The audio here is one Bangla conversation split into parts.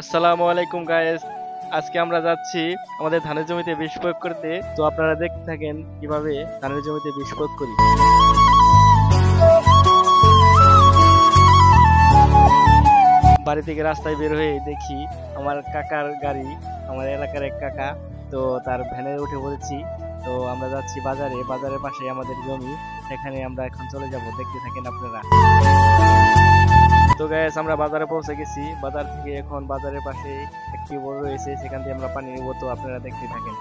আসসালামু আলাইকুম গাইস। আজকে আমরা যাচ্ছি আমাদের ধানের জমিতে বিষ প্রয়োগ করতে। তো আপনারা দেখতে থাকেন কিভাবে ধানের জমিতে বিষ প্রয়োগ করি। বাড়ি থেকে রাস্তায় বের হয়ে দেখি আমার কাকার গাড়ি, আমার এলাকার এক কাকা, তো তার ভ্যানে উঠে পড়েছি। তো আমরা যাচ্ছি বাজারে, বাজারের পাশে আমাদের জমি, সেখানে আমরা এখন চলে যাব, দেখতে থাকেন আপনারা। তো গাইস আমরা বাজারে পৌঁছে গেছি। বাজার থেকে এখন বাজারের পাশে একটি বড় রয়েছে, সেখান থেকে আমরা পানি নেবো, তো আপনারা দেখতে থাকেন।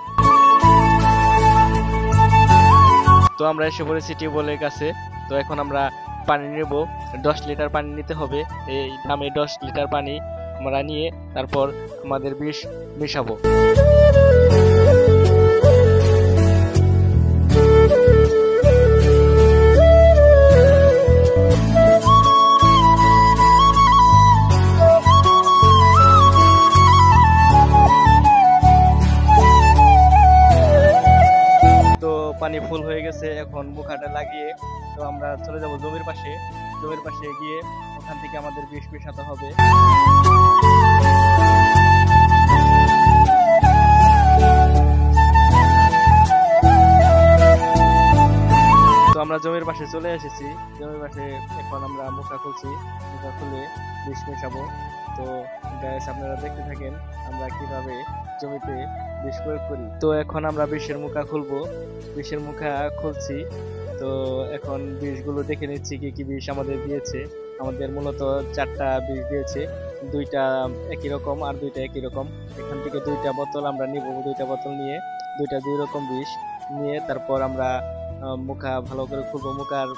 তো আমরা এসে পড়েছি টিউবওয়েলের কাছে। তো এখন আমরা পানি নেব, 10 লিটার পানি নিতে হবে। এই দামে 10 লিটার পানি আমরা নিয়ে তারপর আমাদের বিষ মিশাবো। পানি ফুল হয়ে গেছে, এখন মুখাটা লাগিয়ে তো আমরা চলে যাব জমির পাশে। জমির পাশে গিয়ে ওখান থেকে আমাদের বিষ মেশাতে হবে। তো আমরা জমির পাশে চলে এসেছি। জমির পাশে এখন আমরা মুখা খুলছি, মুখা খুলে বিষ মেশাবো। তো গাইস আপনারা দেখতে থাকেন আমরা কিভাবে জমিতে বিষ প্রয়োগ করি। তো এখন আমরা বিষের মুখা খুলবো, বিষের মুখা খুলছি। তো এখন বিষগুলো দেখে নিচ্ছি কি কি বিষ আমাদের দিয়েছে। আমাদের মূলত 4টা বিষ দিয়েছে, 2টা একই রকম আর 2টা একই রকম। এখান থেকে 2টা বোতল আমরা নিব, 2টা বোতল নিয়ে 2টা 2 রকম বিষ নিয়ে তারপর আমরা মুখা ভালো করে খুলবো। মুখার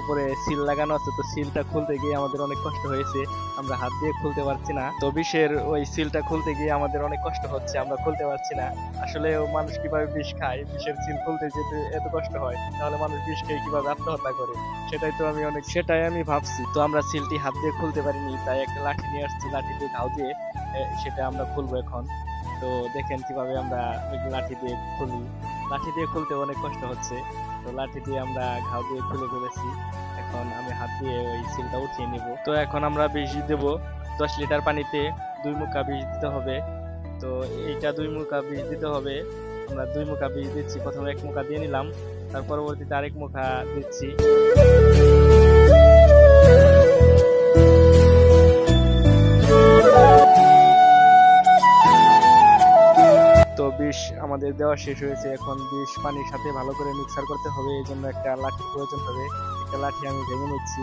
উপরে সিল লাগানো আছে, তো সিলটা খুলতে গিয়ে আমাদের অনেক কষ্ট হয়েছে, আমরা হাত দিয়ে খুলতে পারছি না। তো বিষের ওই সিলটা খুলতে গিয়ে আমাদের অনেক কষ্ট হচ্ছে, আমরা খুলতে পারছি না। আসলে মানুষ কিভাবে বিষ খায়, বিষের সিল খুলতে যেতে এত কষ্ট হয়, তাহলে মানুষ বিষ খেয়ে কিভাবে আত্মহত্যা করে, সেটাই আমি ভাবছি। তো আমরা সিলটি হাত দিয়ে খুলতে পারিনি, তাই একটা লাঠি নিয়ে আসছি, লাঠি দিয়ে ঘাও দিয়ে সেটা আমরা খুলবো এখন। তো দেখেন কিভাবে আমরা লাঠি দিয়ে খুলি। লাঠি দিয়ে খুলতে অনেক কষ্ট হচ্ছে, তো লাঠি দিয়ে আমরা ঘাও দিয়ে খুলে ফেলেছি। এখন আমি হাত দিয়ে ওই সিলটা উঠিয়ে নিব। তো এখন আমরা বিষ দেব 10 লিটার পানিতে 2 মুখা বিষ দিতে হবে। তো এইটা 2 মুখা বিষ দিতে হবে। আমরা 2 মুখা বিষ দিচ্ছি, প্রথমে 1 মুখা দিয়ে নিলাম, তার পরবর্তীতে আরেক মুখা দিচ্ছি। তো বিষ আমাদের দেওয়া শেষ হয়েছে, এখন বিষ পানির সাথে ভালো করে মিক্সার করতে হবে, এই জন্য একটা লাঠির প্রয়োজন হবে। একটা লাঠি আমি ভেঙে নিচ্ছি।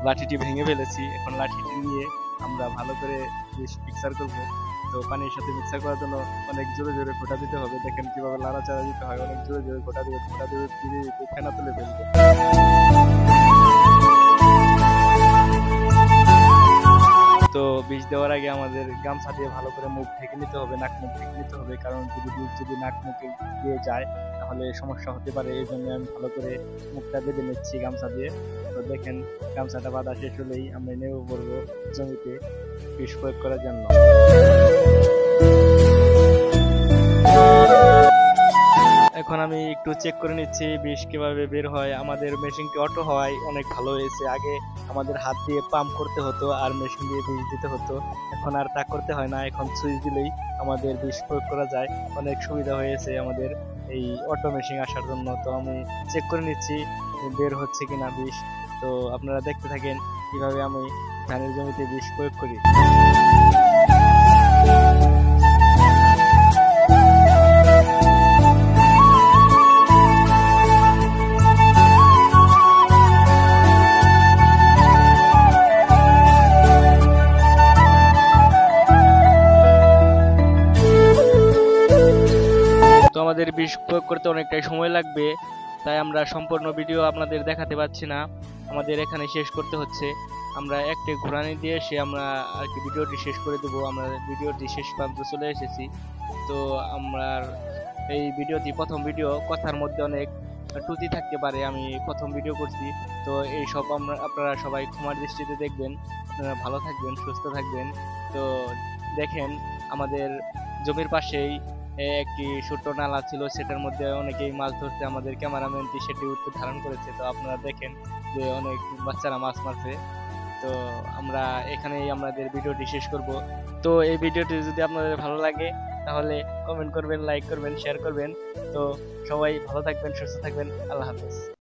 লাঠিটি ভেঙে ফেলেছি, এখন লাঠিটি নিয়ে আমরা ভালো করে বিষ মিক্সার করব। তো পানির সাথে মিক্সার করার জন্য অনেক জোরে জোরে ফোঁটা দিতে হবে। দেখেন কিভাবে লাড়াচাড়া দিতে হয়, অনেক জোরে জোরে ফোঁটা দিয়ে ফেনা তুলে ফেলবো। তো বিষ দেওয়ার আগে আমাদের গামছা দিয়ে ভালো করে মুখ ঢেকে নিতে হবে, নাক মুখ ঢেকে নিতে হবে, কারণ যদি নাক মুখে দিয়ে যায় তাহলে সমস্যা হতে পারে। এই জন্য আমি ভালো করে মুখটা বেঁধে নিচ্ছি গামছা দিয়ে। তো দেখেন গামছাটা বাঁধা শেষ হলেই আমরা নেমে পড়বো জমিতে বিষ প্রয়োগ করার জন্য। এখন আমি একটু চেক করে নিচ্ছি বিষ কিভাবে বের হয়। আমাদের মেশিনটি অটো হওয়ায় অনেক ভালো হয়েছে। আগে আমাদের হাত দিয়ে পাম্প করতে হতো আর মেশিন দিয়ে বিষ দিতে হতো, এখন আর তা করতে হয় না। এখন সুইচ দিলেই আমাদের বিষ প্রয়োগ করা যায়, অনেক সুবিধা হয়েছে আমাদের এই অটো মেশিন আসার জন্য। তো আমি চেক করে নিচ্ছি বের হচ্ছে কিনা বিষ। তো আপনারা দেখতে থাকেন কিভাবে আমি ধানের জমিতে বিষ প্রয়োগ করি। তো আমাদের বিষ প্রয়োগ করতে অনেকটাই সময় লাগবে, তাই আমরা সম্পূর্ণ ভিডিও আপনাদের দেখাতে পাচ্ছি না, আমাদের এখানে শেষ করতে হচ্ছে। আমরা একটা ঘোরানি দিয়ে এসে আমরা আর কি ভিডিওটি শেষ করে দেবো। আমরা ভিডিওটি শেষ প্রান্ত চলে এসেছি। তো আমরা এই ভিডিওটি প্রথম ভিডিও, কথার মধ্যে অনেক ত্রুটি থাকতে পারে, আমি প্রথম ভিডিও করছি। তো এই সব আপনারা সবাই ক্ষমার দৃষ্টিতে দেখবেন। আপনারা ভালো থাকবেন, সুস্থ থাকবেন। তো দেখেন আমাদের জমির পাশেই একটি ছোট্ট নালা ছিল, সেটার মধ্যে অনেকেই মাছ ধরছে, আমাদের ক্যামেরাম্যানটি সেটি উত্তর ধারণ করেছে। তো আপনারা দেখেন যে অনেক বাচ্চারা মাছ মারছে। তো আমরা এখানেই আমাদের ভিডিওটি শেষ করব। তো এই ভিডিওটি যদি আপনাদের ভালো লাগে তাহলে কমেন্ট করবেন, লাইক করবেন, শেয়ার করবেন। তো সবাই ভালো থাকবেন, সুস্থ থাকবেন। আল্লাহ হাফেজ।